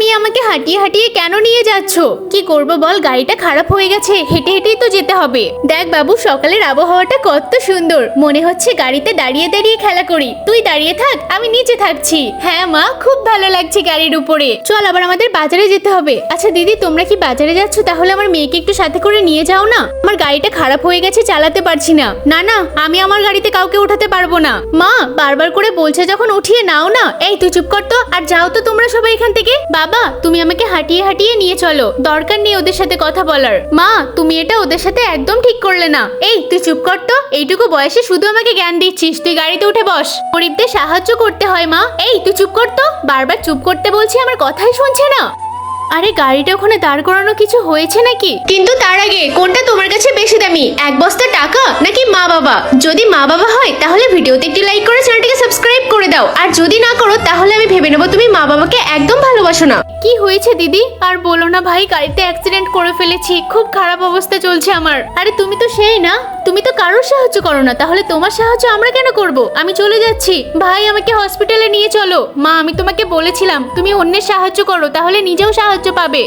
তুমি আমাকে হাঁটিয়ে হাঁটিয়ে কেন নিয়ে যাচ্ছ? কি করব বল, গাড়িটা খারাপ হয়ে গেছে, হেঁটে হেঁটেই তো যেতে হবে। দেখ বাবু, সকালের আবহাওয়াটা কত সুন্দর, মনে হচ্ছে গাড়িতে দাঁড়িয়ে দাঁড়িয়ে খেলা করি। তুই দাঁড়িয়ে থাক, আমি নিচে থাকছি। হ্যাঁ মা, খুব ভালো লাগছে গাড়ির উপরে। চল আবার আমাদের বাজারে যেতে হবে। আচ্ছা দিদি, তোমরা কি বাজারে যাচ্ছ? তাহলে আমার মেয়েকে একটু সাথে করে নিয়ে যাও না। আমার গাড়িটা খারাপ হয়ে গেছে, চালাতে পারছি না। না না, আমি আমার গাড়িতে কাউকে উঠাতে পারবো না। মা বারবার করে বলছে যখন, উঠিয়ে নাও না। এই তুই চুপ কর তো, আর যাও তো তোমরা সবাই এখান থেকে। বাবা, তুমি আমাকে হাঁটিয়ে হাঁটিয়ে নিয়ে চলো, দরকার নেই ওদের সাথে কথা বলার। মা, তুমি এটা ওদের সাথে একদম ঠিক করলে না। এই তুই চুপ কর তো, এইটুকু বয়সে শুধু আমাকে জ্ঞান দিচ্ছিস। তুই গাড়িতে উঠে বস, গরিবদের সাহায্য করতে হয় মা। এই তুই চুপ কর তো, বারবার চুপ করতে বলছি, আমার কথাই শুনছে না। আরে গাড়িটা ওখানে দাঁড় করানো কিছু হয়েছে নাকি? কিন্তু তার আগে, কোনটা তোমার কাছে বেশি দামি, এক বস্তা টাকা নাকি মা বাবা? যদি মা বাবা হয় তাহলে ভিডিওতে একটি লাইক করে চ্যানেলটিকে সাবস্ক্রাইব করে দাও, আর যদি না করো তাহলে আমি ভেবে নেবো তুমি মা বাবাকে একদম ভালোবাসো না। কি হয়েছে দিদি? আর বলো না ভাই, গাড়িতে অ্যাক্সিডেন্ট করে ফেলেছি, খুব খারাপ অবস্থা চলছে আমার। আরে তুমি তো সেই না, তুমি তো কারোর সাহায্য করো না, তাহলে তোমার সাহায্য আমরা কেন করব? আমি চলে যাচ্ছি ভাই, আমাকে হসপিটালে নিয়ে চলো। মা, আমি তোমাকে বলেছিলাম তুমি অন্যের সাহায্য করো, তাহলে নিজেও সাহায্য পাবে।